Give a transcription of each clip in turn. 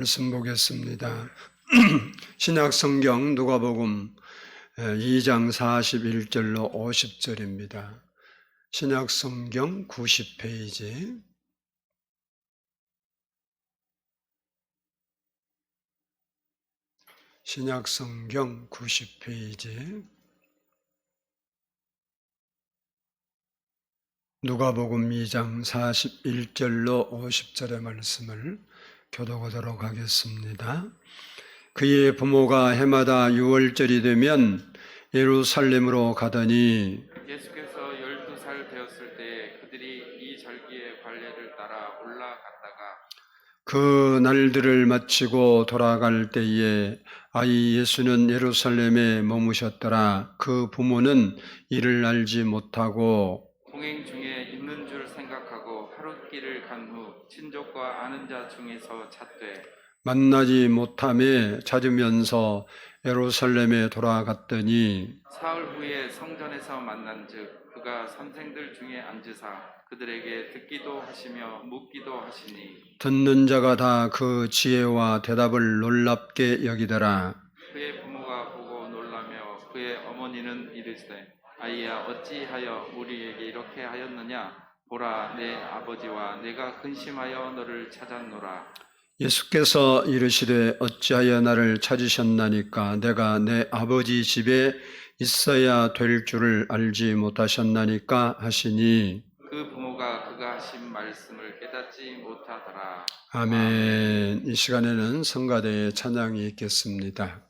말씀 보겠습니다. 신약 성경 누가복음 2장 41절로 50절입니다. 신약 성경 90페이지. 신약 성경 90페이지. 누가복음 2장 41절로 50절의 말씀을 교독하도록 하겠습니다. 그의 부모가 해마다 유월절이 되면 예루살렘으로 가더니 예수께서 12살 되었을 때 그들이 이 절기의 관례를 따라 올라갔다가 그 날들을 마치고 돌아갈 때에 아이 예수는 예루살렘에 머무셨더라. 그 부모는 이를 알지 못하고 동행 중에 있는 줄 생각하고 하룻길을 간 후 친족과 아는 자 중에서 찾되 만나지 못함에 찾으면서 예루살렘에 돌아갔더니 사흘 후에 성전에서 만난즉 그가 선생들 중에 앉으사 그들에게 듣기도 하시며 묻기도 하시니 듣는 자가 다 그 지혜와 대답을 놀랍게 여기더라. 그의 부모가 보고 놀라며 그의 어머니는 이르시되 아이야 어찌하여 우리에게 이렇게 하였느냐 보라 내 아버지와 내가 근심하여 너를 찾았노라. 예수께서 이르시되 어찌하여 나를 찾으셨나니까 내가 내 아버지 집에 있어야 될 줄을 알지 못하셨나니까 하시니 그 부모가 그가 하신 말씀을 깨닫지 못하더라. 아멘. 이 시간에는 성가대의 찬양이 있겠습니다.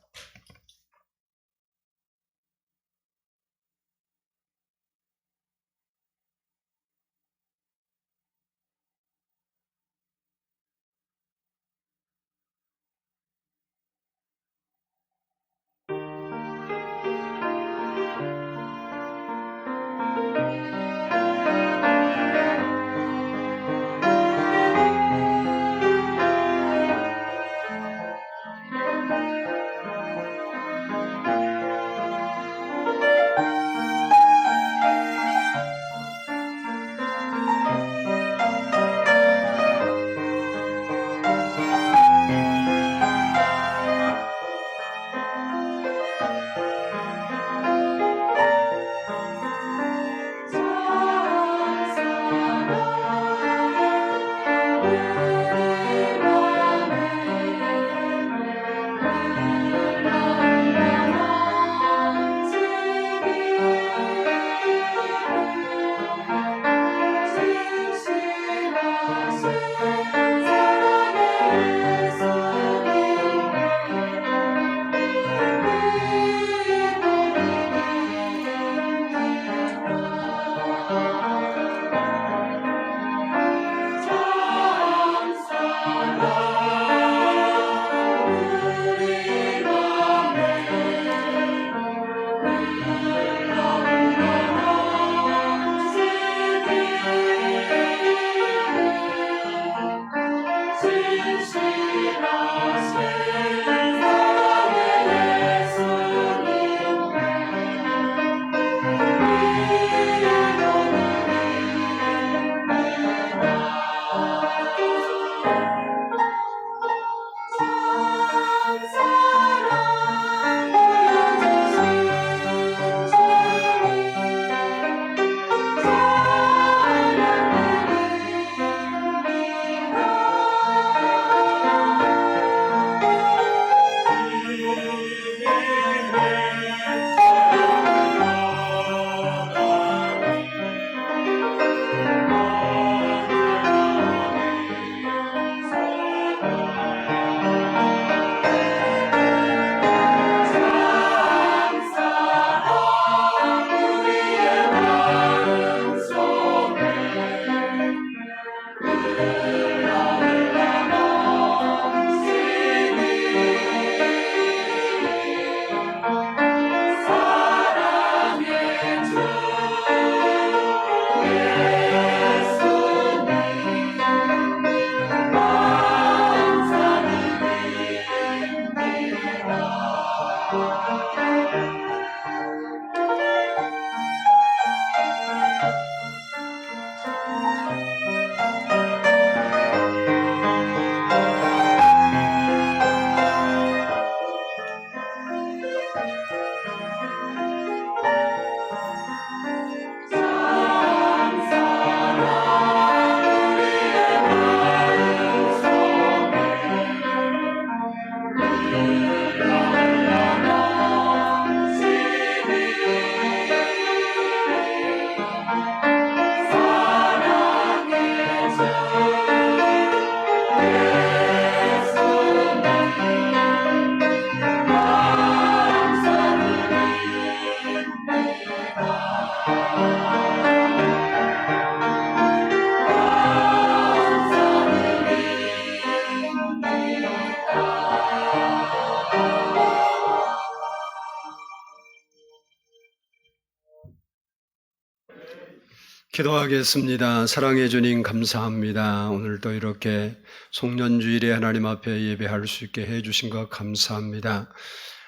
기도하겠습니다. 사랑해 주님 감사합니다. 오늘도 이렇게 송년주일에 하나님 앞에 예배할 수 있게 해주신 것 감사합니다.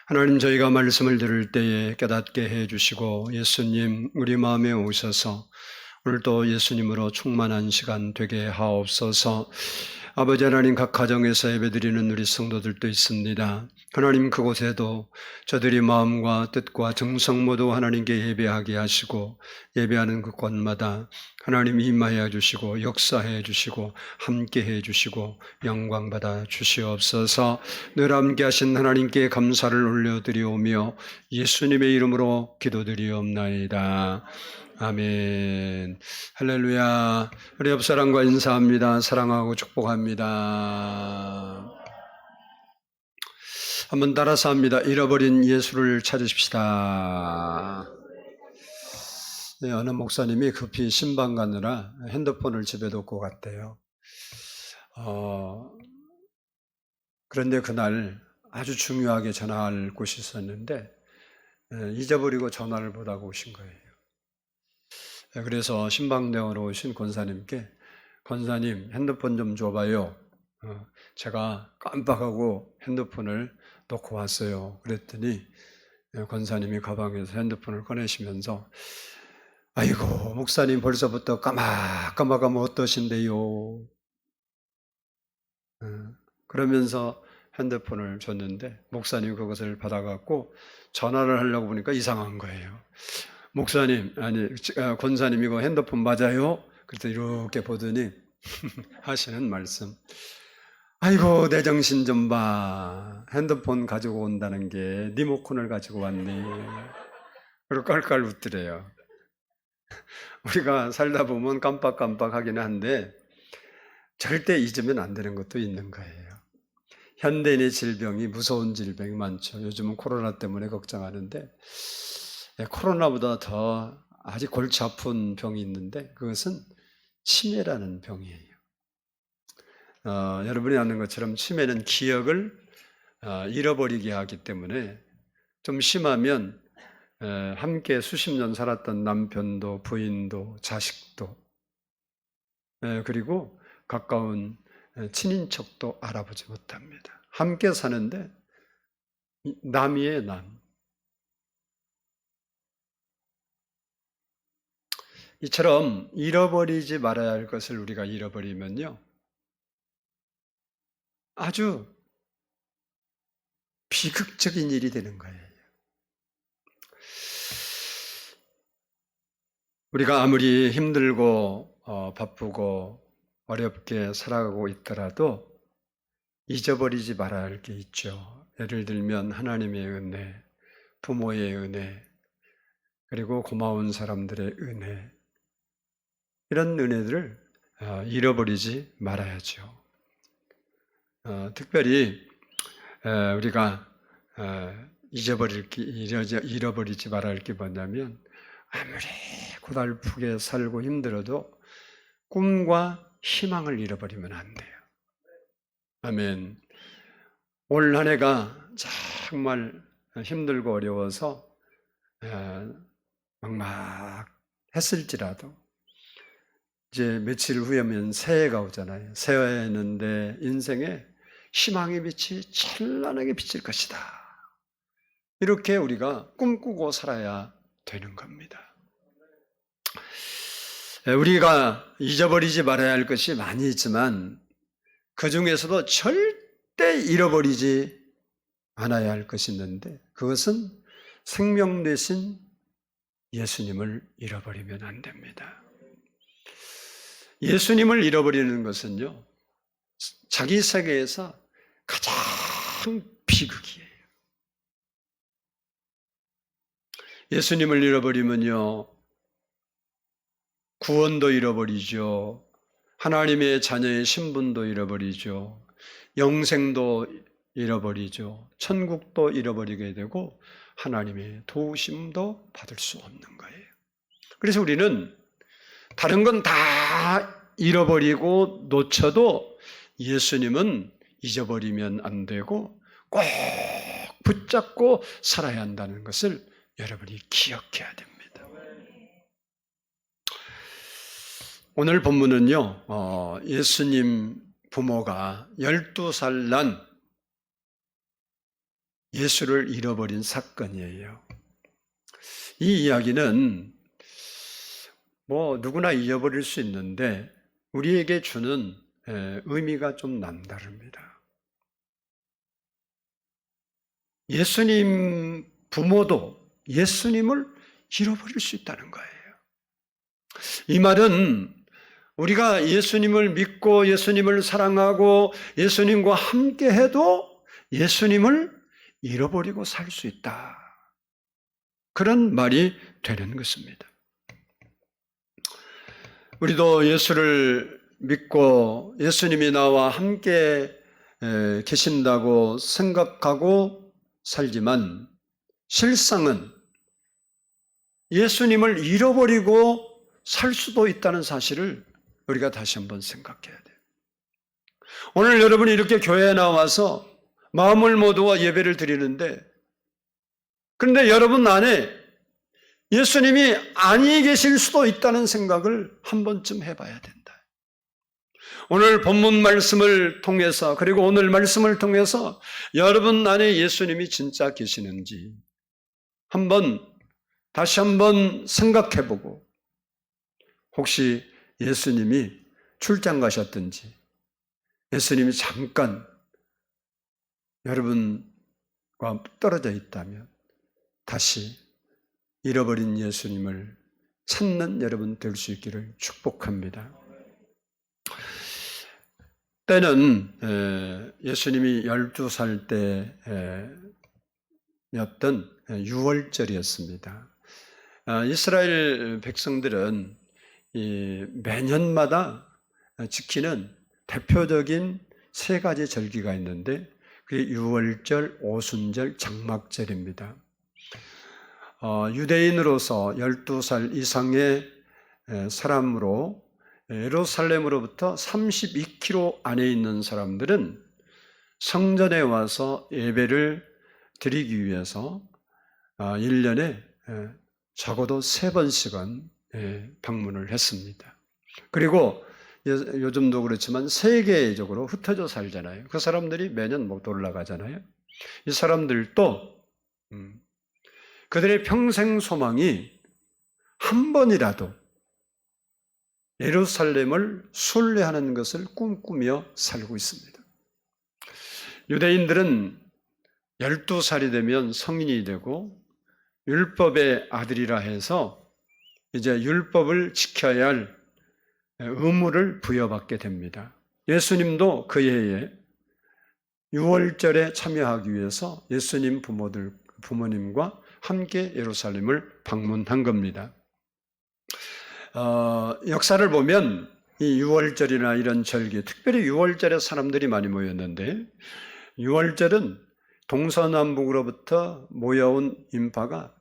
하나님, 저희가 말씀을 들을 때에 깨닫게 해주시고 예수님 우리 마음에 오셔서 오늘도 예수님으로 충만한 시간 되게 하옵소서. 아버지 하나님, 각 가정에서 예배드리는 우리 성도들도 있습니다. 하나님, 그곳에도 저들이 마음과 뜻과 정성 모두 하나님께 예배하게 하시고 예배하는 그곳마다 하나님 임하여 주시고 역사해 주시고 함께해 주시고 영광 받아 주시옵소서. 늘 함께 하신 하나님께 감사를 올려드리오며 예수님의 이름으로 기도드리옵나이다. 아멘. 할렐루야. 우리 옆사람과 인사합니다. 사랑하고 축복합니다. 한번 따라서 합니다. 잃어버린 예수를 찾으십시다. 네, 어느 목사님이 급히 신방 가느라 핸드폰을 집에 놓고 갔대요. 그런데 그날 아주 중요하게 전화할 곳이 있었는데 잊어버리고 전화를 못하고 오신 거예요. 그래서 신방대원으로 오신 권사님께, 권사님 핸드폰 좀 줘봐요. 제가 깜빡하고 핸드폰을 놓고 왔어요. 그랬더니 권사님이 가방에서 핸드폰을 꺼내시면서, 아이고 목사님 벌써부터 까마까마하면 어떠신데요? 그러면서 핸드폰을 줬는데 목사님 그것을 받아갖고 전화를 하려고 보니까 이상한 거예요. 목사님, 권사님 이거 핸드폰 맞아요? 그랬더니 이렇게 보더니 하시는 말씀, 아이고 내 정신 좀 봐. 핸드폰 가지고 온다는 게 리모컨을 가지고 왔네. 그리고 깔깔 웃더래요. 우리가 살다 보면 깜빡깜빡 하긴 한데 절대 잊으면 안 되는 것도 있는 거예요. 현대인의 질병이 무서운 질병이 많죠. 요즘은 코로나 때문에 걱정하는데 코로나보다 더 아직 골치 아픈 병이 있는데 그것은 치매라는 병이에요. 여러분이 아는 것처럼 치매는 기억을 잃어버리게 하기 때문에 좀 심하면 함께 수십 년 살았던 남편도 부인도 자식도 그리고 가까운 친인척도 알아보지 못합니다. 함께 사는데 남이에요, 남. 이처럼 잃어버리지 말아야 할 것을 우리가 잃어버리면요, 아주 비극적인 일이 되는 거예요. 우리가 아무리 힘들고 바쁘고 어렵게 살아가고 있더라도 잊어버리지 말아야 할 게 있죠. 예를 들면 하나님의 은혜, 부모의 은혜, 그리고 고마운 사람들의 은혜, 이런 은혜들을 잃어버리지 말아야죠. 특별히 우리가 잃어버리지 말아야 할 게 뭐냐면, 아무리 고달프게 살고 힘들어도 꿈과 희망을 잃어버리면 안 돼요. 아멘. 올 한 해가 정말 힘들고 어려워서 막막했을지라도 이제 며칠 후에면 새해가 오잖아요. 새해였는데 인생에 희망의 빛이 찬란하게 비칠 것이다. 이렇게 우리가 꿈꾸고 살아야 되는 겁니다. 우리가 잊어버리지 말아야 할 것이 많이 있지만 그 중에서도 절대 잃어버리지 않아야 할 것이 있는데 그것은 생명 되신 예수님을 잃어버리면 안 됩니다. 예수님을 잃어버리는 것은요, 자기 세계에서 가장 비극이에요. 예수님을 잃어버리면요, 구원도 잃어버리죠. 하나님의 자녀의 신분도 잃어버리죠. 영생도 잃어버리죠. 천국도 잃어버리게 되고 하나님의 도우심도 받을 수 없는 거예요. 그래서 우리는 다른 건 다 잃어버리고 놓쳐도 예수님은 잊어버리면 안 되고 꼭 붙잡고 살아야 한다는 것을 여러분이 기억해야 됩니다. 오늘 본문은요, 예수님 부모가 12살 난 예수를 잃어버린 사건이에요. 이 이야기는 누구나 잊어버릴 수 있는데 우리에게 주는 의미가 좀 남다릅니다. 예수님 부모도 예수님을 잃어버릴 수 있다는 거예요. 이 말은 우리가 예수님을 믿고 예수님을 사랑하고 예수님과 함께 해도 예수님을 잃어버리고 살 수 있다. 그런 말이 되는 것입니다. 우리도 예수를 믿고 예수님이 나와 함께 계신다고 생각하고 살지만 실상은 예수님을 잃어버리고 살 수도 있다는 사실을 우리가 다시 한번 생각해야 돼요. 오늘 여러분이 이렇게 교회에 나와서 마음을 모두와 예배를 드리는데 그런데 여러분 안에 예수님이 아니 계실 수도 있다는 생각을 한 번쯤 해봐야 된다. 오늘 본문 말씀을 통해서 그리고 오늘 말씀을 통해서 여러분 안에 예수님이 진짜 계시는지 다시 한번 생각해보고 혹시 예수님이 출장 가셨든지 예수님이 잠깐 여러분과 떨어져 있다면 다시 잃어버린 예수님을 찾는 여러분 될 수 있기를 축복합니다. 때는 예수님이 12살 때였던 유월절이었습니다. 이스라엘 백성들은 매년마다 지키는 대표적인 세 가지 절기가 있는데 그게 유월절, 오순절, 장막절입니다. 유대인으로서 12살 이상의 사람으로 예루살렘으로부터 32km 안에 있는 사람들은 성전에 와서 예배를 드리기 위해서 1년에 적어도 3번씩은 방문을 했습니다. 그리고 요즘도 그렇지만 세계적으로 흩어져 살잖아요. 그 사람들이 매년 못 올라가잖아요. 이 사람들도 그들의 평생 소망이 한 번이라도 예루살렘을 순례하는 것을 꿈꾸며 살고 있습니다. 유대인들은 12살이 되면 성인이 되고 율법의 아들이라 해서 이제 율법을 지켜야 할 의무를 부여받게 됩니다. 예수님도 그 해에 유월절에 참여하기 위해서 예수님 부모님과 함께 예루살렘을 방문한 겁니다. 역사를 보면 이 유월절이나 이런 절기, 특별히 유월절에 사람들이 많이 모였는데 유월절은 동서남북으로부터 모여온 인파가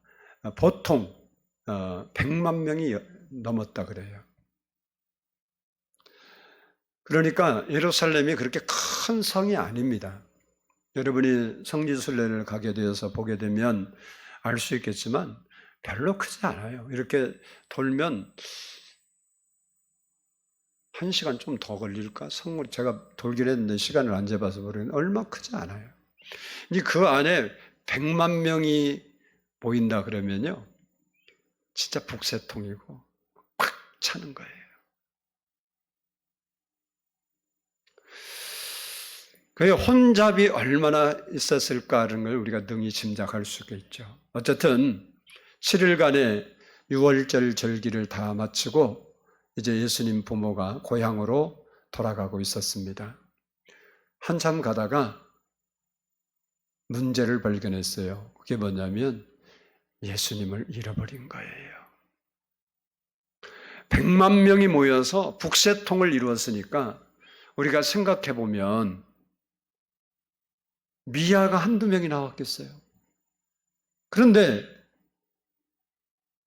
보통 100만 명이 넘었다 그래요. 그러니까 예루살렘이 그렇게 큰 성이 아닙니다. 여러분이 성지순례를 가게 되어서 보게 되면 알 수 있겠지만 별로 크지 않아요. 이렇게 돌면 1시간 좀 더 걸릴까? 제가 돌긴 했는데 시간을 안 재봐서 모르겠는데 얼마 크지 않아요. 이제 그 안에 100만 명이 보인다 그러면요. 진짜 북새통이고 꽉 차는 거예요. 그 혼잡이 얼마나 있었을까라는 걸 우리가 능히 짐작할 수가 있죠. 어쨌든 7일간의 유월절 절기를 다 마치고 이제 예수님 부모가 고향으로 돌아가고 있었습니다. 한참 가다가 문제를 발견했어요. 그게 뭐냐면 예수님을 잃어버린 거예요. 100만 명이 모여서 북새통을 이루었으니까 우리가 생각해 보면 미아가 한두 명이 나왔겠어요. 그런데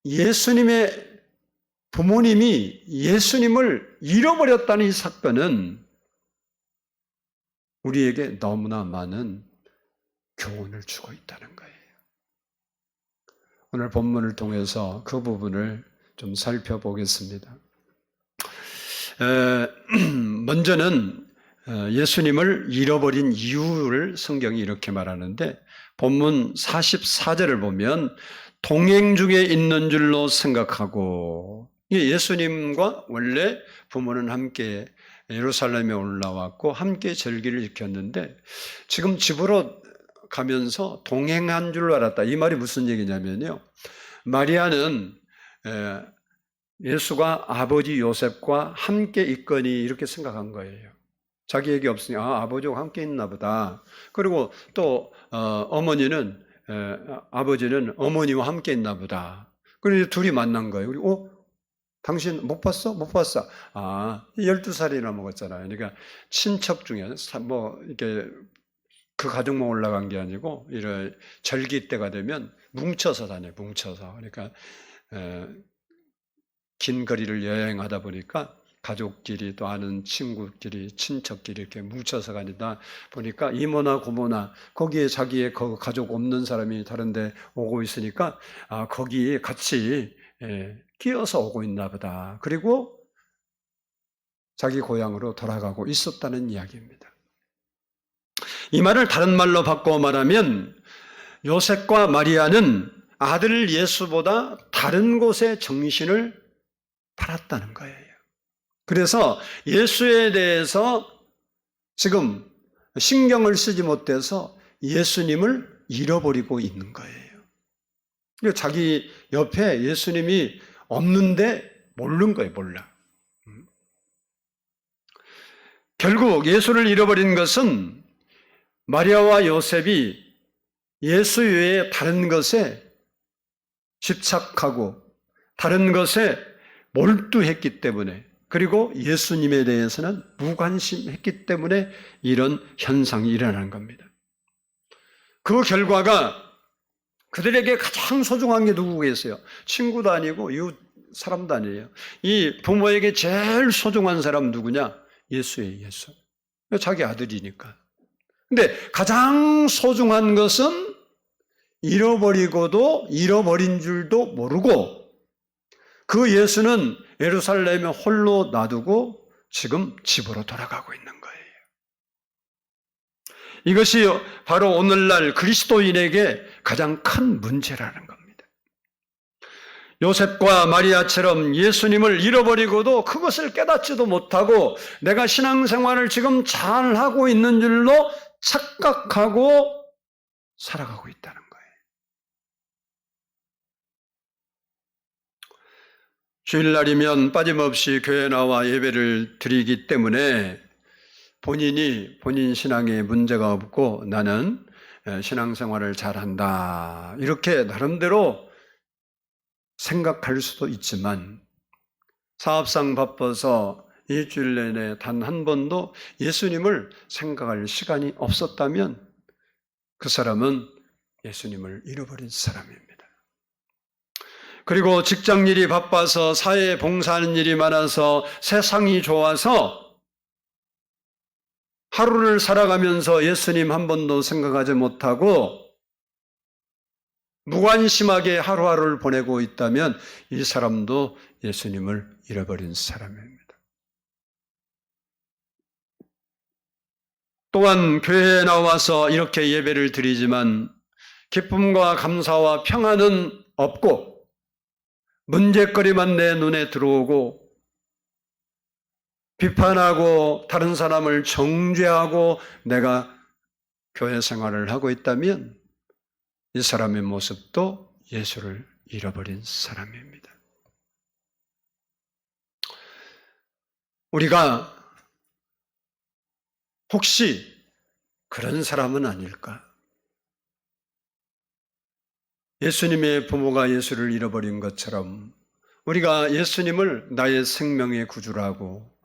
예수님의 부모님이 예수님을 잃어버렸다는 이 사건은 우리에게 너무나 많은 교훈을 주고 있다는 거예요. 오늘 본문을 통해서 그 부분을 좀 살펴보겠습니다. 먼저는 예수님을 잃어버린 이유를 성경이 이렇게 말하는데 본문 44절을 보면 동행 중에 있는 줄로 생각하고, 예수님과 원래 부모는 함께 예루살렘에 올라왔고 함께 절기를 지켰는데 지금 집으로 가면서 동행한 줄로 알았다. 이 말이 무슨 얘기냐면요, 마리아는 예수가 아버지 요셉과 함께 있거니 이렇게 생각한 거예요. 자기에게 없으니 아버지와 함께 있나 보다. 그리고 또 아버지는 어머니와 함께 있나 보다. 그래서 둘이 만난 거예요. 그리고 당신 못 봤어? 못 봤어. 12살이나 먹었잖아요. 그러니까 친척 중에 이렇게 그 가족만 올라간 게 아니고 이런 절기 때가 되면 뭉쳐서 다녀요. 뭉쳐서. 그러니까 긴 거리를 여행하다 보니까 가족끼리 또 아는 친구끼리 친척끼리 이렇게 뭉쳐서 가니다 보니까 이모나 고모나 거기에 자기의 가족 없는 사람이 다른데 오고 있으니까 거기 같이 끼어서 오고 있나 보다. 그리고 자기 고향으로 돌아가고 있었다는 이야기입니다. 이 말을 다른 말로 바꿔 말하면 요셉과 마리아는 아들 예수보다 다른 곳에 정신을 팔았다는 거예요. 그래서 예수에 대해서 지금 신경을 쓰지 못해서 예수님을 잃어버리고 있는 거예요. 자기 옆에 예수님이 없는데 모르는 거예요. 몰라. 결국 예수를 잃어버린 것은 마리아와 요셉이 예수 외에 다른 것에 집착하고 다른 것에 몰두했기 때문에, 그리고 예수님에 대해서는 무관심했기 때문에 이런 현상이 일어나는 겁니다. 그 결과가 그들에게 가장 소중한 게 누구겠어요? 친구도 아니고 이웃 사람도 아니에요. 이 부모에게 제일 소중한 사람 누구냐? 예수예요. 예수. 자기 아들이니까. 근데 가장 소중한 것은 잃어버리고도 잃어버린 줄도 모르고 그 예수는 예루살렘에 홀로 놔두고 지금 집으로 돌아가고 있는 거예요. 이것이 바로 오늘날 그리스도인에게 가장 큰 문제라는 겁니다. 요셉과 마리아처럼 예수님을 잃어버리고도 그것을 깨닫지도 못하고 내가 신앙생활을 지금 잘하고 있는 줄로 착각하고 살아가고 있다는 거예요. 주일날이면 빠짐없이 교회 나와 예배를 드리기 때문에 본인 신앙에 문제가 없고 나는 신앙생활을 잘한다, 이렇게 나름대로 생각할 수도 있지만 사업상 바빠서 일주일 내내 단 한 번도 예수님을 생각할 시간이 없었다면 그 사람은 예수님을 잃어버린 사람입니다. 그리고 직장일이 바빠서 사회에 봉사하는 일이 많아서 세상이 좋아서 하루를 살아가면서 예수님 한 번도 생각하지 못하고 무관심하게 하루하루를 보내고 있다면 이 사람도 예수님을 잃어버린 사람입니다. 또한 교회에 나와서 이렇게 예배를 드리지만 기쁨과 감사와 평안은 없고 문제거리만 내 눈에 들어오고 비판하고 다른 사람을 정죄하고 내가 교회 생활을 하고 있다면 이 사람의 모습도 예수를 잃어버린 사람입니다. 우리가 혹시 그런 사람은 아닐까? 예수님의 부모가 예수를 잃어버린 것처럼 우리가 예수님을 나의 생명의 구주라고,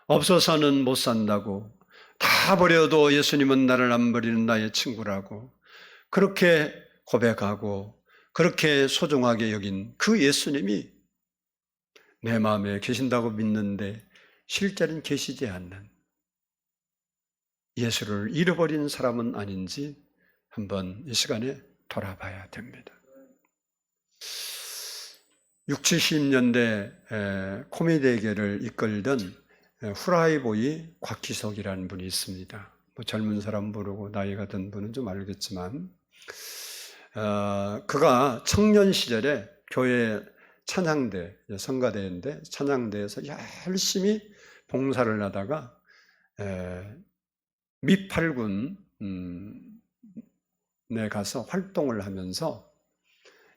없어서는 못 산다고, 다 버려도 예수님은 나를 안 버리는 나의 친구라고 그렇게 고백하고 그렇게 소중하게 여긴 그 예수님이 내 마음에 계신다고 믿는데 실제는 계시지 않는 예수를 잃어버린 사람은 아닌지 한번 이 시간에 돌아봐야 됩니다. 60, 70년대 코미디계를 이끌던 후라이보이 곽기석이라는 분이 있습니다. 뭐 젊은 사람 모르고 나이가 든 분은 좀 알겠지만, 그가 청년 시절에 교회 찬양대, 성가대인데 찬양대에서 열심히 봉사를 하다가 미팔군에 가서 활동을 하면서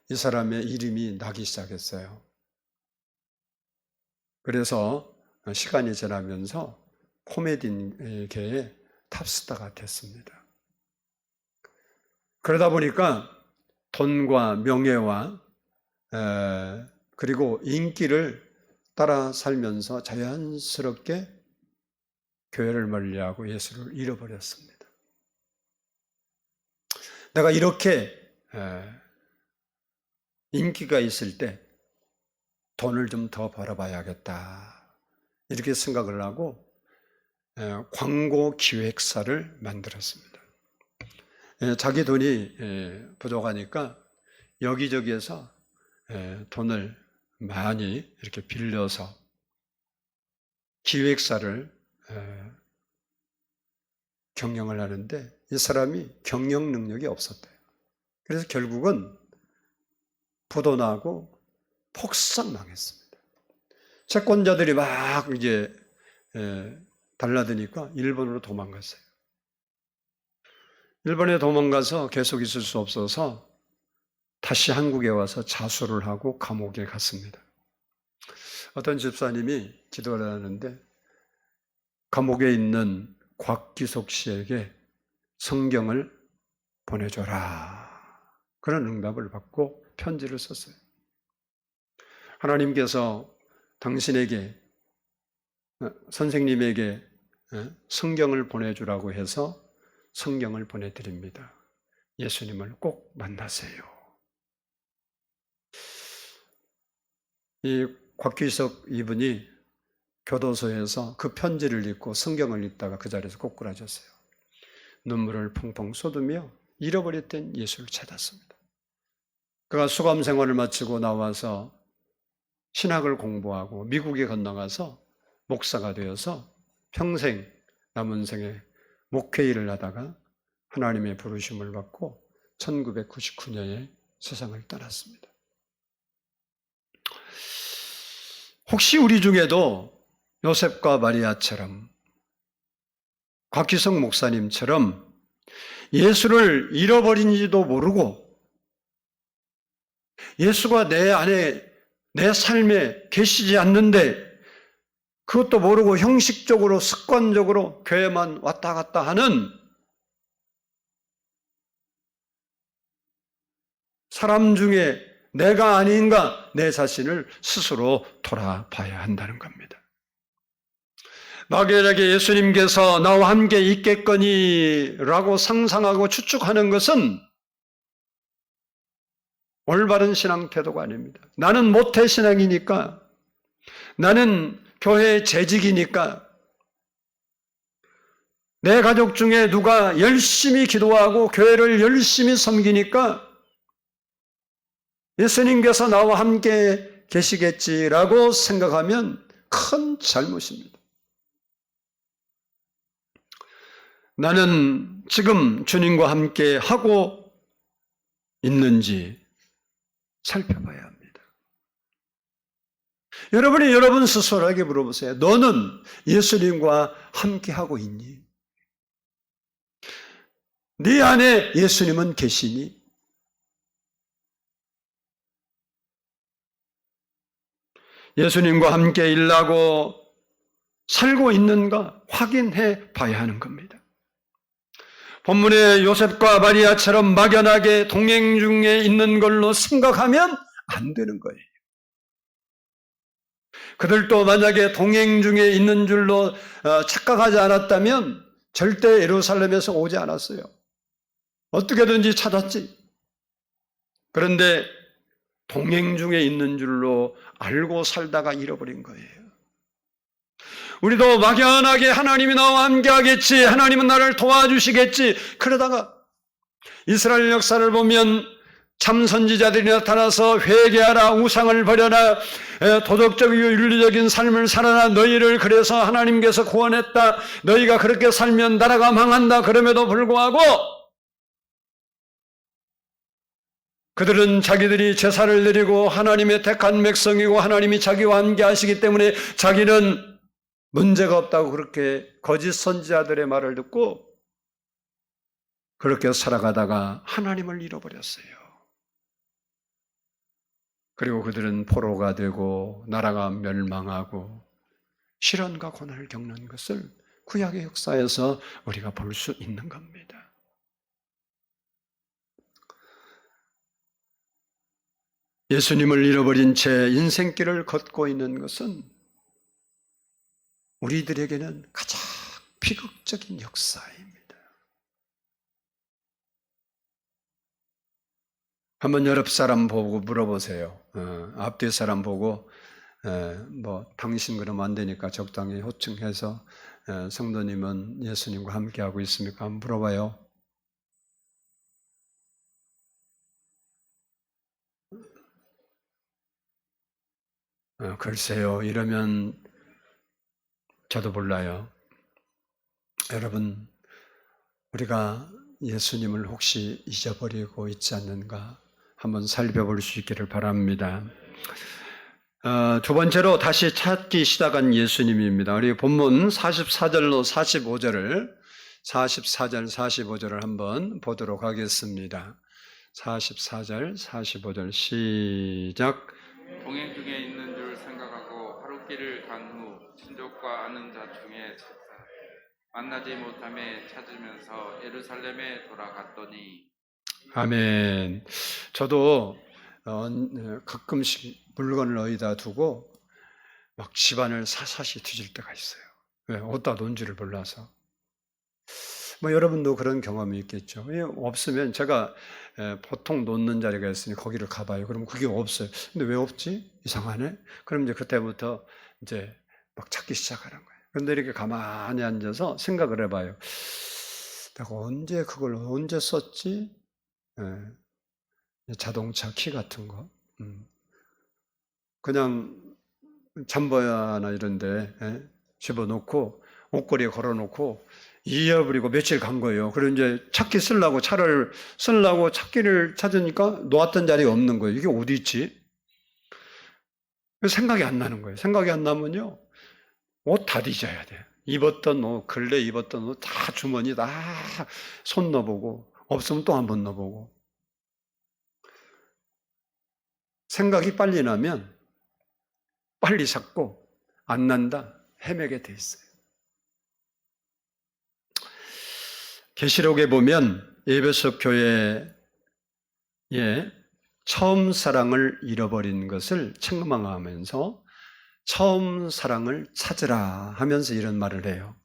이 사람의 이름이 나기 시작했어요. 그래서 시간이 지나면서 코미디계의 탑스타가 됐습니다. 그러다 보니까 돈과 명예와 그리고 인기를 따라 살면서 자연스럽게 교회를 멀리하고 예수를 잃어버렸습니다. 내가 이렇게 인기가 있을 때 돈을 좀 더 벌어봐야겠다, 이렇게 생각을 하고 광고 기획사를 만들었습니다. 자기 돈이 부족하니까 여기저기에서 돈을 많이 이렇게 빌려서 기획사를 경영을 하는데 이 사람이 경영 능력이 없었대요. 그래서 결국은 부도나고 폭삭 망했습니다. 채권자들이 막 이제 달라드니까 일본으로 도망갔어요. 일본에 도망가서 계속 있을 수 없어서 다시 한국에 와서 자수를 하고 감옥에 갔습니다. 어떤 집사님이 기도를 하는데 감옥에 있는 곽기석 씨에게 성경을 보내줘라, 그런 응답을 받고 편지를 썼어요. 하나님께서 당신에게, 선생님에게 성경을 보내주라고 해서 성경을 보내드립니다. 예수님을 꼭 만나세요. 이 곽기석 이분이 교도소에서 그 편지를 읽고 성경을 읽다가 그 자리에서 꼬꾸라졌어요. 눈물을 펑펑 쏟으며 잃어버렸던 예수를 찾았습니다. 그가 수감 생활을 마치고 나와서 신학을 공부하고 미국에 건너가서 목사가 되어서 평생 남은 생에 목회 일을 하다가 하나님의 부르심을 받고 1999년에 세상을 떠났습니다. 혹시 우리 중에도 요셉과 마리아처럼, 곽기석 목사님처럼 예수를 잃어버린지도 모르고 예수가 내 안에, 내 삶에 계시지 않는데 그것도 모르고 형식적으로 습관적으로 교회만 왔다 갔다 하는 사람 중에 내가 아닌가, 내 자신을 스스로 돌아봐야 한다는 겁니다. 막연하게 예수님께서 나와 함께 있겠거니 라고 상상하고 추측하는 것은 올바른 신앙 태도가 아닙니다. 나는 모태 신앙이니까, 나는 교회 재직이니까, 내 가족 중에 누가 열심히 기도하고 교회를 열심히 섬기니까 예수님께서 나와 함께 계시겠지라고 생각하면 큰 잘못입니다. 나는 지금 주님과 함께 하고 있는지 살펴봐야 합니다. 여러분이 여러분 스스로에게 물어보세요. 너는 예수님과 함께 하고 있니? 네 안에 예수님은 계시니? 예수님과 함께 일하고 살고 있는가 확인해 봐야 하는 겁니다. 본문의 요셉과 마리아처럼 막연하게 동행 중에 있는 걸로 생각하면 안 되는 거예요. 그들도 만약에 동행 중에 있는 줄로 착각하지 않았다면 절대 예루살렘에서 오지 않았어요. 어떻게든지 찾았지. 그런데 동행 중에 있는 줄로 알고 살다가 잃어버린 거예요. 우리도 막연하게 하나님이 나와 함께 하겠지, 하나님은 나를 도와주시겠지, 그러다가 이스라엘 역사를 보면 참 선지자들이 나타나서 회개하라, 우상을 버려라, 도덕적이고 윤리적인 삶을 살아라, 너희를 그래서 하나님께서 구원했다, 너희가 그렇게 살면 나라가 망한다. 그럼에도 불구하고 그들은 자기들이 제사를 드리고 하나님의 택한 백성이고 하나님이 자기와 함께 하시기 때문에 자기는 문제가 없다고 그렇게 거짓 선지자들의 말을 듣고 그렇게 살아가다가 하나님을 잃어버렸어요. 그리고 그들은 포로가 되고 나라가 멸망하고 시련과 고난을 겪는 것을 구약의 역사에서 우리가 볼 수 있는 겁니다. 예수님을 잃어버린 채 인생길을 걷고 있는 것은 우리들에게는 가장 비극적인 역사입니다. 한번 옆 사람 보고 물어보세요. 앞뒤 사람 보고 당신 그러면 안 되니까 적당히 호칭해서 성도님은 예수님과 함께하고 있습니까? 한번 물어봐요. 글쎄요. 이러면 저도 몰라요. 여러분, 우리가 예수님을 혹시 잊어버리고 있지 않는가 한번 살펴볼 수 있기를 바랍니다. 두 번째로 다시 찾기 시작한 예수님입니다. 우리 본문 44절로 45절을 44절, 45절을 한번 보도록 하겠습니다. 44절, 45절 시작. 동행 중에 있는 줄 생각하고 하루길을 간 후 친족과 아는 자 중에 찾다. 만나지 못함에 찾으면서 예루살렘에 돌아갔더니. 아멘. 저도 가끔씩 물건을 어디다 두고 막 집안을 사사시 뒤질 때가 있어요. 왜? 어디다 놓은지를 몰라서. 여러분도 그런 경험이 있겠죠. 없으면 제가 보통 놓는 자리가 있으니 거기를 가봐요. 그러면 그게 없어요. 근데 왜 없지? 이상하네. 그럼 이제 그때부터 이제 막 찾기 시작하는 거예요. 그런데 이렇게 가만히 앉아서 생각을 해봐요. 내가 그걸 언제 썼지? 자동차 키 같은 거. 그냥 잠바나 이런데 집어넣고 옷걸이에 걸어놓고 잊어버리고 며칠 간 거예요. 그리고 이제 차를 쓰려고 찾기를 찾으니까 놓았던 자리가 없는 거예요. 이게 어디 있지? 생각이 안 나는 거예요. 생각이 안 나면요, 옷 다 뒤져야 돼. 입었던 옷, 근래 입었던 옷 다 주머니 다 손 넣어보고, 없으면 또 한 번 넣어보고. 생각이 빨리 나면 빨리 찾고, 안 난다 헤매게 돼 있어요. 계시록에 보면 에베소 교회의 처음 사랑을 잃어버린 것을 책망하면서 처음 사랑을 찾으라 하면서 이런 말을 해요.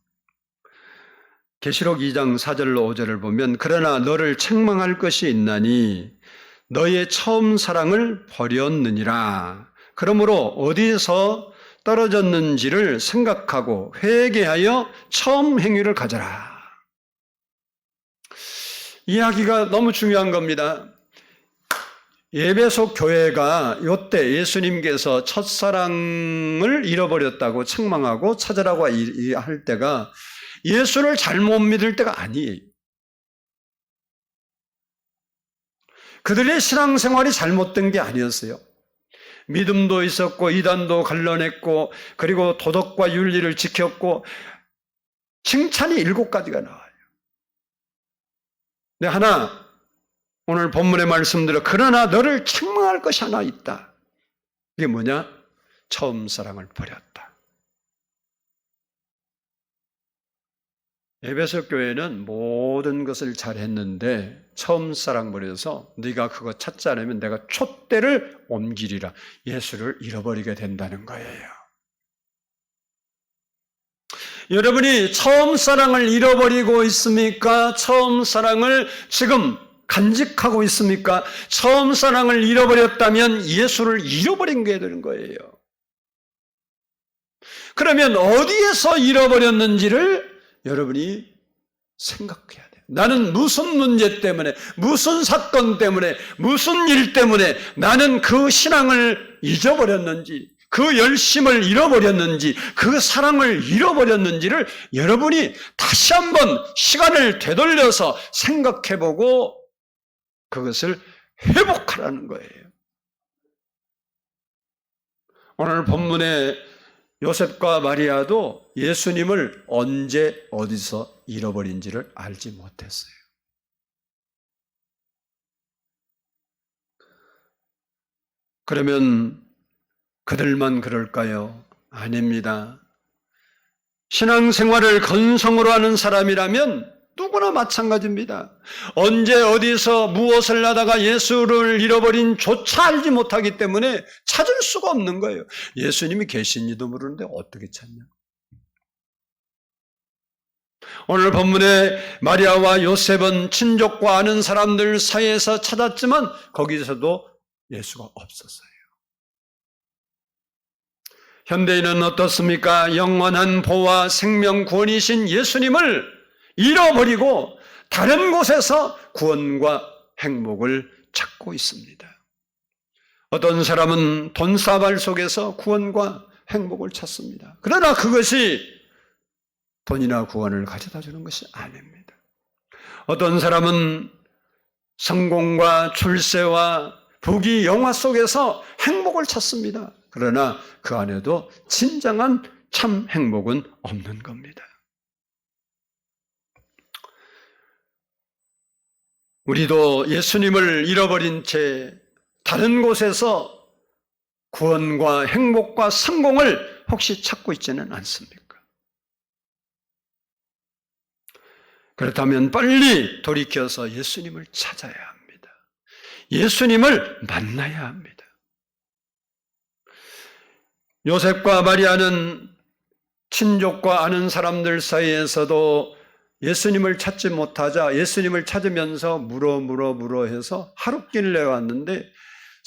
계시록 2장 4절로 5절을 보면 그러나 너를 책망할 것이 있나니 너의 처음 사랑을 버렸느니라. 그러므로 어디서 떨어졌는지를 생각하고 회개하여 처음 행위를 가져라. 이야기가 너무 중요한 겁니다. 에베소 교회가 이때 예수님께서 첫사랑을 잃어버렸다고 책망하고 찾으라고 할 때가 예수를 잘못 믿을 때가 아니에요. 그들의 신앙생활이 잘못된 게 아니었어요. 믿음도 있었고 이단도 갈라냈고 그리고 도덕과 윤리를 지켰고 칭찬이 7가지가 나와요. 근데 하나, 오늘 본문의 말씀대로 그러나 너를 책망할 것이 하나 있다. 이게 뭐냐? 처음 사랑을 버렸다. 에베소 교회는 모든 것을 잘했는데 처음 사랑 버려서 네가 그거 찾지 않으면 내가 촛대를 옮기리라. 예수를 잃어버리게 된다는 거예요. 여러분이 처음 사랑을 잃어버리고 있습니까? 처음 사랑을 지금 간직하고 있습니까? 처음 사랑을 잃어버렸다면 예수를 잃어버린 게 되는 거예요. 그러면 어디에서 잃어버렸는지를 여러분이 생각해야 돼요. 나는 무슨 문제 때문에, 무슨 사건 때문에, 무슨 일 때문에 나는 그 신앙을 잊어버렸는지, 그 열심을 잃어버렸는지, 그 사랑을 잃어버렸는지를 여러분이 다시 한번 시간을 되돌려서 생각해보고 그것을 회복하라는 거예요. 오늘 본문에 요셉과 마리아도 예수님을 언제 어디서 잃어버린지를 알지 못했어요. 그러면 그들만 그럴까요? 아닙니다. 신앙생활을 건성으로 하는 사람이라면 누구나 마찬가지입니다. 언제 어디서 무엇을 하다가 예수를 잃어버린 조차 알지 못하기 때문에 찾을 수가 없는 거예요. 예수님이 계신지도 모르는데 어떻게 찾냐? 오늘 본문에 마리아와 요셉은 친족과 아는 사람들 사이에서 찾았지만 거기서도 예수가 없었어요. 현대인은 어떻습니까? 영원한 보호와 생명 구원이신 예수님을 잃어버리고 다른 곳에서 구원과 행복을 찾고 있습니다. 어떤 사람은 돈사발 속에서 구원과 행복을 찾습니다. 그러나 그것이 돈이나 구원을 가져다 주는 것이 아닙니다. 어떤 사람은 성공과 출세와 부귀 영화 속에서 행복을 찾습니다. 그러나 그 안에도 진정한 참 행복은 없는 겁니다. 우리도 예수님을 잃어버린 채 다른 곳에서 구원과 행복과 성공을 혹시 찾고 있지는 않습니까? 그렇다면 빨리 돌이켜서 예수님을 찾아야 합니다. 예수님을 만나야 합니다. 요셉과 마리아는 친족과 아는 사람들 사이에서도 예수님을 찾지 못하자 예수님을 찾으면서 물어 해서 하룻길 내왔는데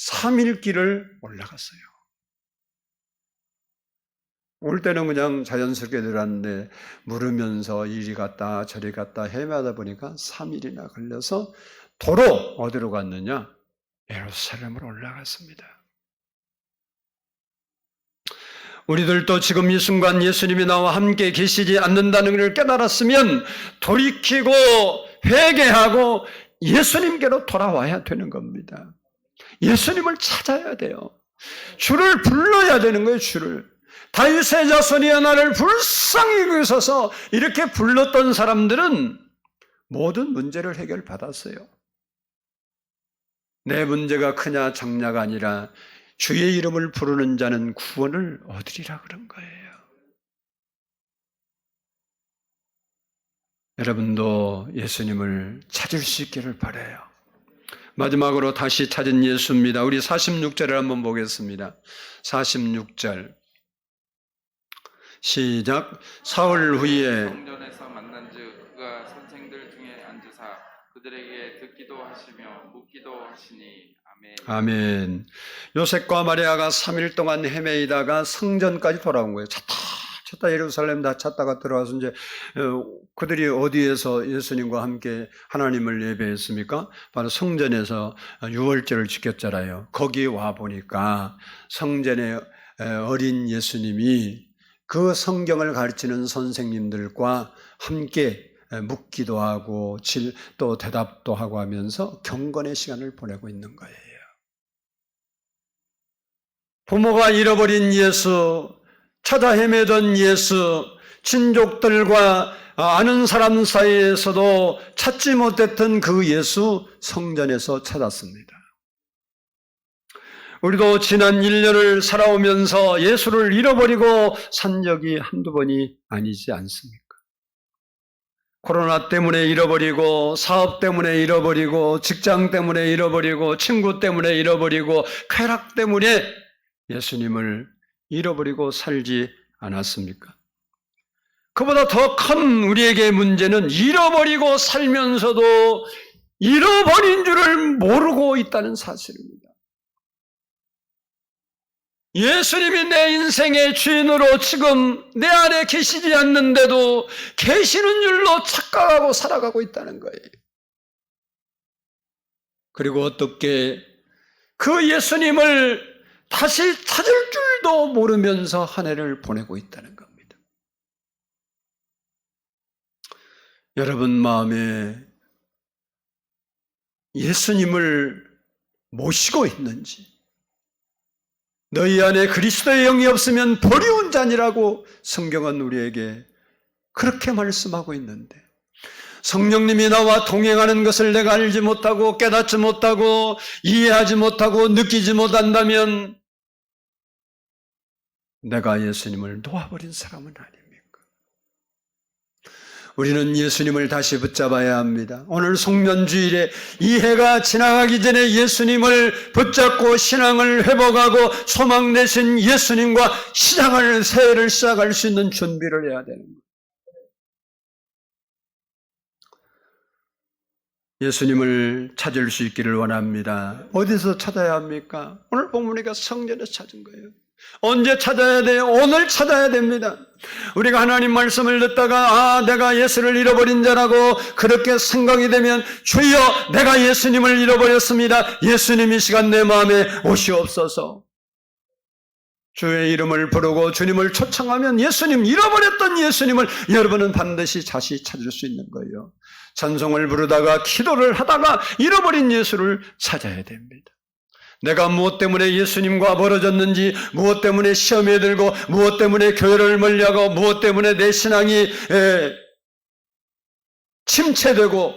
3일 길을 올라갔어요. 올 때는 그냥 자연스럽게 들었는데 물으면서 이리 갔다 저리 갔다 헤매다 보니까 3일이나 걸려서 도로 어디로 갔느냐? 예루살렘으로 올라갔습니다. 우리들도 지금 이 순간 예수님이 나와 함께 계시지 않는다는 것을 깨달았으면 돌이키고 회개하고 예수님께로 돌아와야 되는 겁니다. 예수님을 찾아야 돼요. 주를 불러야 되는 거예요. 주를. 다윗의 자손이여 나를 불쌍히 여기소서 이렇게 불렀던 사람들은 모든 문제를 해결받았어요. 내 문제가 크냐 작냐가 아니라 주의 이름을 부르는 자는 구원을 얻으리라 그런 거예요. 여러분도 예수님을 찾을 수 있기를 바라요. 마지막으로 다시 찾은 예수입니다. 우리 46절을 한번 보겠습니다. 46절 시작. 사흘 후에 성전에서 만난즉 그가 선생들 중에 앉으사 그들에게 듣기도 하시며 묻기도 하시니 아멘. 요셉과 마리아가 3일 동안 헤매이다가 성전까지 돌아온 거예요. 찾다 예루살렘 다 찾다가 들어와서 이제 그들이 어디에서 예수님과 함께 하나님을 예배했습니까? 바로 성전에서 유월절을 지켰잖아요. 거기 와 보니까 성전에 어린 예수님이 그 성경을 가르치는 선생님들과 함께 묻기도 하고 또 대답도 하고 하면서 경건의 시간을 보내고 있는 거예요. 부모가 잃어버린 예수, 찾아 헤매던 예수, 친족들과 아는 사람 사이에서도 찾지 못했던 그 예수 성전에서 찾았습니다. 우리도 지난 1년을 살아오면서 예수를 잃어버리고 산 적이 한두 번이 아니지 않습니까? 코로나 때문에 잃어버리고 사업 때문에 잃어버리고 직장 때문에 잃어버리고 친구 때문에 잃어버리고 쾌락 때문에 예수님을 잃어버리고 살지 않았습니까? 그보다 더 큰 우리에게 문제는 잃어버리고 살면서도 잃어버린 줄을 모르고 있다는 사실입니다. 예수님이 내 인생의 주인으로 지금 내 안에 계시지 않는데도 계시는 줄로 착각하고 살아가고 있다는 거예요. 그리고 어떻게 그 예수님을 다시 찾을 줄도 모르면서 한 해를 보내고 있다는 겁니다. 여러분 마음에 예수님을 모시고 있는지, 너희 안에 그리스도의 영이 없으면 버리운 자니라고 성경은 우리에게 그렇게 말씀하고 있는데, 성령님이 나와 동행하는 것을 내가 알지 못하고 깨닫지 못하고 이해하지 못하고 느끼지 못한다면 내가 예수님을 놓아버린 사람은 아닙니까? 우리는 예수님을 다시 붙잡아야 합니다. 오늘 송년주일에 이 해가 지나가기 전에 예수님을 붙잡고 신앙을 회복하고 소망 내신 예수님과 새해를 시작할 수 있는 준비를 해야 되는 거예요. 예수님을 찾을 수 있기를 원합니다. 어디서 찾아야 합니까? 오늘 본문이가 성전에서 찾은 거예요. 언제 찾아야 돼요? 오늘 찾아야 됩니다. 우리가 하나님 말씀을 듣다가 내가 예수를 잃어버린 자라고 그렇게 생각이 되면 주여 내가 예수님을 잃어버렸습니다. 예수님 이 시간 내 마음에 오시옵소서. 주의 이름을 부르고 주님을 초청하면 예수님, 잃어버렸던 예수님을 여러분은 반드시 다시 찾을 수 있는 거예요. 찬송을 부르다가 기도를 하다가 잃어버린 예수를 찾아야 됩니다. 내가 무엇 때문에 예수님과 멀어졌는지, 무엇 때문에 시험에 들고, 무엇 때문에 교회를 멀리하고, 무엇 때문에 내 신앙이 침체되고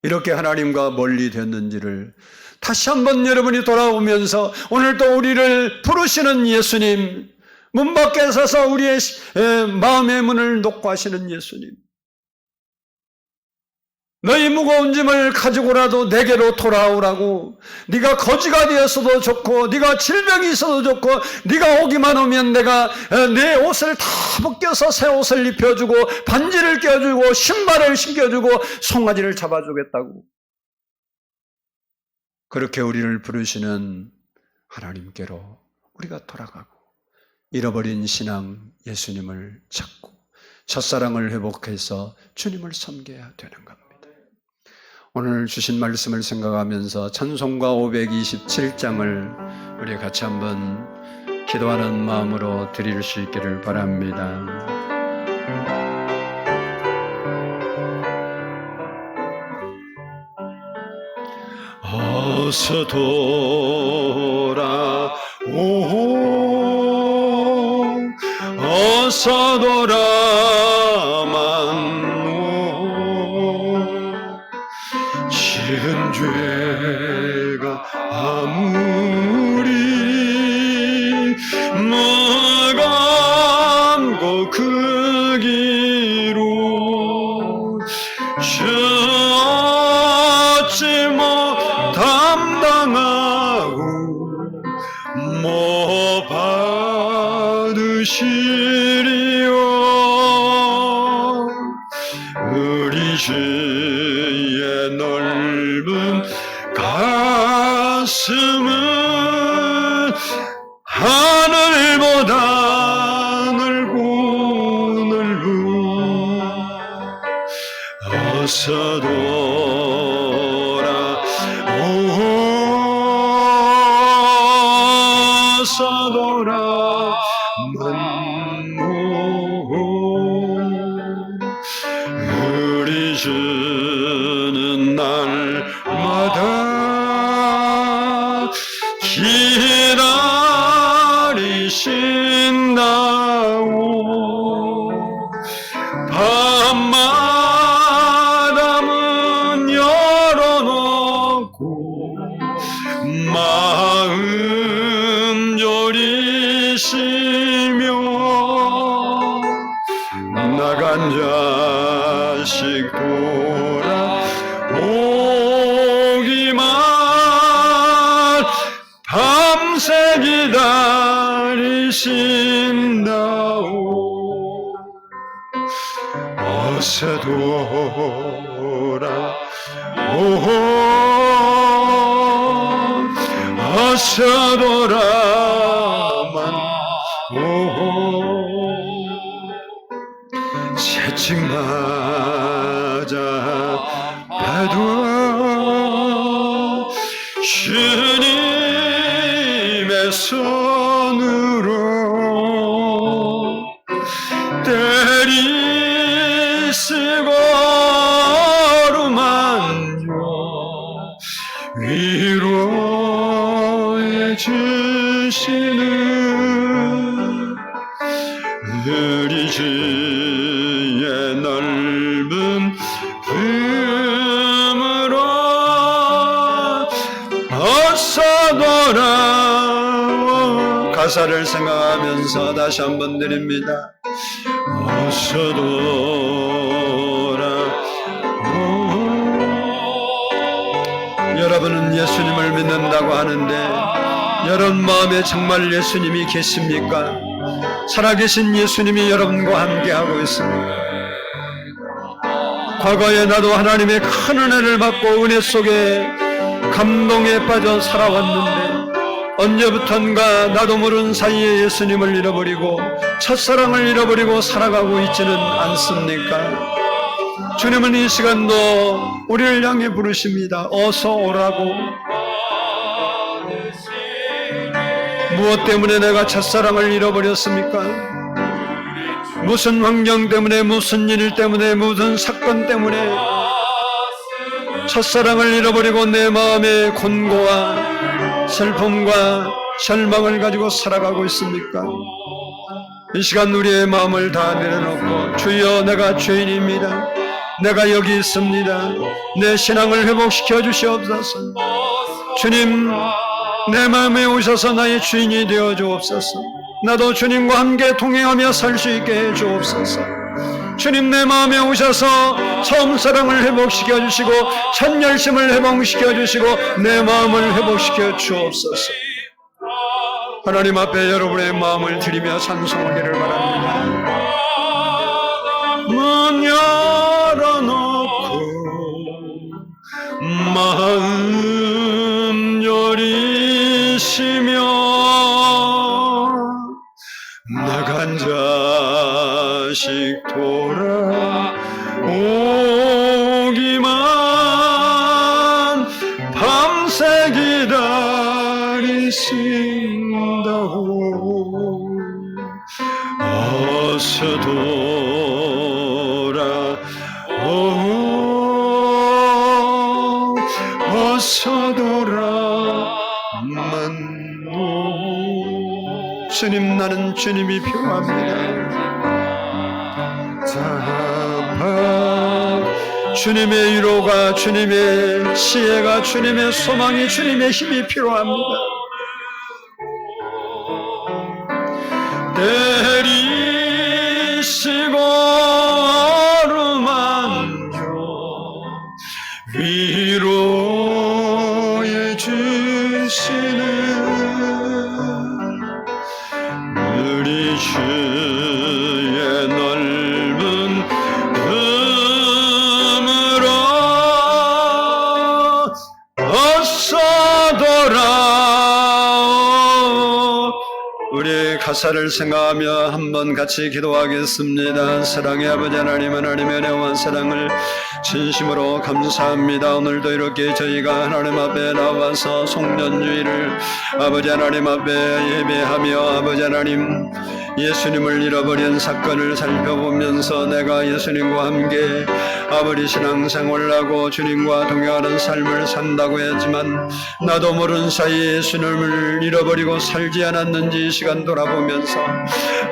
이렇게 하나님과 멀리 됐는지를 다시 한번 여러분이 돌아오면서 오늘도 우리를 부르시는 예수님, 문 밖에 서서 우리의 마음의 문을 녹과하시는 예수님, 너희 무거운 짐을 가지고라도 내게로 돌아오라고. 네가 거지가 되었어도 좋고 네가 질병이 있어도 좋고 네가 오기만 오면 내가 내 옷을 다 벗겨서 새 옷을 입혀주고 반지를 껴주고 신발을 신겨주고 송아지를 잡아주겠다고. 그렇게 우리를 부르시는 하나님께로 우리가 돌아가고 잃어버린 신앙 예수님을 찾고 첫사랑을 회복해서 주님을 섬겨야 되는 겁니다. 오늘 주신 말씀을 생각하면서 찬송가 527장을 우리 같이 한번 기도하는 마음으로 드릴 수 있기를 바랍니다. 어서 돌아오, 어서 돌아만 지은 죄가 아무리 무겁고 크기로 어찌 못 담당하고 못 받으시리요. 우리 주의 넓은 가슴은 하늘보다 넓고 넓은 어서 어서 돌아만모 우리 주는 날마다 기다리신다오. 밤마다 문 열어놓고 마음 졸이시며 나간 자식 돌아오기만 밤새 기다리신다오. 어서 돌아오, 어서 돌아 주님의 손으로 때리시고 어루만져 위로해 주시는 의리주의 넓은 품으로 어서 돌아오. 가사를 생각하면서 다시 한번 드립니다. 어서 돌아오. 여러분은 예수님을 믿는다고 하는데 여러분 마음에 정말 예수님이 계십니까? 살아계신 예수님이 여러분과 함께하고 있습니다. 과거에 나도 하나님의 큰 은혜를 받고 은혜 속에 감동에 빠져 살아왔는데 언제부턴가 나도 모르는 사이에 예수님을 잃어버리고 첫사랑을 잃어버리고 살아가고 있지는 않습니까? 주님은 이 시간도 우리를 향해 부르십니다. 어서 오라고. 무엇 때문에 내가 첫사랑을 잃어버렸습니까? 무슨 환경 때문에, 무슨 일 때문에, 무슨 사건 때문에 첫사랑을 잃어버리고 내 마음에 곤고와 슬픔과 절망을 가지고 살아가고 있습니까? 이 시간 우리의 마음을 다 내려놓고 주여, 내가 죄인입니다. 내가 여기 있습니다. 내 신앙을 회복시켜 주시옵소서. 주님, 내 마음에 오셔서 나의 주인이 되어 주옵소서. 나도 주님과 함께 동행하며 살 수 있게 해 주옵소서. 주님, 내 마음에 오셔서 처음 사랑을 회복시켜 주시고 첫 열심을 회복시켜 주시고 내 마음을 회복시켜 주옵소서. 하나님 앞에 여러분의 마음을 드리며 찬송하기를 바랍니다. 문 열어놓고 마음 여리시며 나간 자식 돌아오기만 밤새 기다리신다고. 어서 돌아오. 어서 돌아만오. 주님, 나는 주님이 필요합니다. 주님의 위로가, 주님의 지혜가, 주님의 소망이, 주님의 힘이 필요합니다. 때리시고 어루만져 위로해 주시는 우리 주의 넓은 품으로 어서 돌아오. 우리 가사를 생각하며 한번 같이 기도하겠습니다. 사랑의 아버지 하나님, 하나님의 은혜와 사랑을 진심으로 감사합니다. 오늘도 이렇게 저희가 하나님 앞에 나와서 송년주일을 아버지 하나님 앞에 예배하며 아버지 하나님 예수님을 잃어버린 사건을 살펴보면서 내가 예수님과 함께 아버지 신앙생활하고 주님과 동행하는 삶을 산다고 했지만 나도 모르는 사이에 예수님을 잃어버리고 살지 않았는지 이 시간 돌아보면서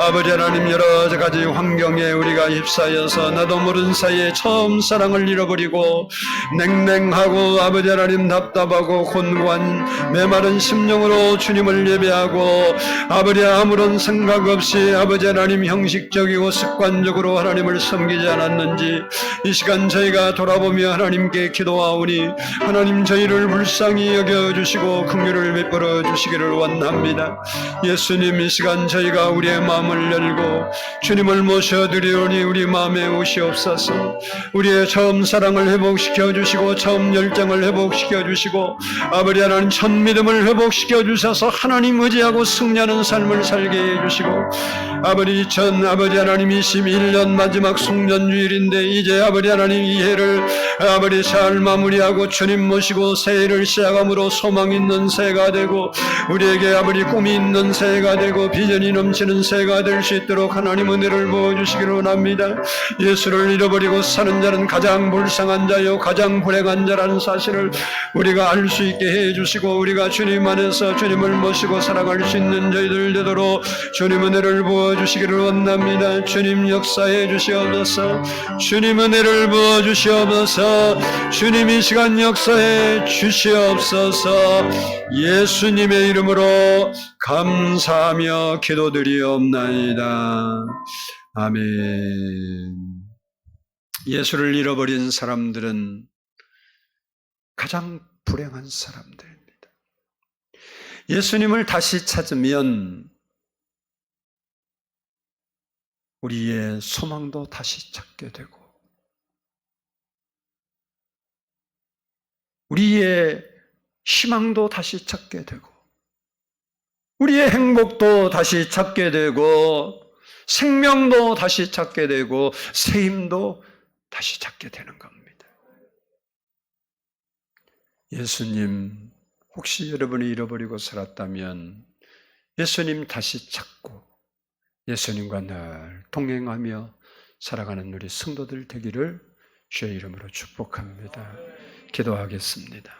아버지 하나님 여러 가지 환경에 우리가 휩싸여서 나도 모르는 사이에 처음 사랑을 잃어버리고 냉랭하고 아버지 하나님 답답하고 곤고한 메마른 심령으로 주님을 예배하고 아버지 아무런 생각 없이 아버지 하나님 형식적이고 습관적으로 하나님을 섬기지 않았는지 이 시간 저희가 돌아보며 하나님께 기도하오니 하나님 저희를 불쌍히 여겨주시고 긍휼을 베풀어 주시기를 원합니다. 예수님, 이 시간 저희가 우리의 마음을 열고 주님을 모셔드리오니 우리 마음에 오시옵소서. 우리의 처음 사랑을 회복시켜 주시고 처음 열정을 회복시켜 주시고 아버지 하나님 첫 믿음을 회복시켜 주셔서 하나님 의지하고 승리하는 삶을 살게 해 주시고 아버지 아버지 하나님 21년 마지막 송년주일인데 이제 아버지 하나님 이 해를 아버지 잘 마무리하고 주님 모시고 새해를 시작함으로 소망 있는 새해가 되고 우리에게 아버지 꿈이 있는 새해가 되고 비전이 넘치는 새해가 될 수 있도록 하나님 은혜를 부어주시기를 원합니다. 예수를 잃어버리고 사는 자는 가장 불쌍한 자요 가장 불행한 자라는 사실을 우리가 알 수 있게 해주시고 우리가 주님 안에서 주님을 모시고 살아갈 수 있는 저희들 되도록 주님 은혜를 부어주시기를 원합니다. 주님 역사해 주시옵소서. 주님 은혜를 부어주시옵소서. 주님 이 시간 역사해 주시옵소서. 예수님의 이름으로 감사하며 기도드리옵나이다. 아멘. 예수를 잃어버린 사람들은 가장 불행한 사람들입니다. 예수님을 다시 찾으면 우리의 소망도 다시 찾게 되고 우리의 희망도 다시 찾게 되고 우리의 행복도 다시 찾게 되고 생명도 다시 찾게 되고 새 힘도 다시 찾게 되는 겁니다. 예수님 혹시 여러분이 잃어버리고 살았다면 예수님 다시 찾고 예수님과 늘 동행하며 살아가는 우리 성도들 되기를 주의 이름으로 축복합니다. 기도하겠습니다.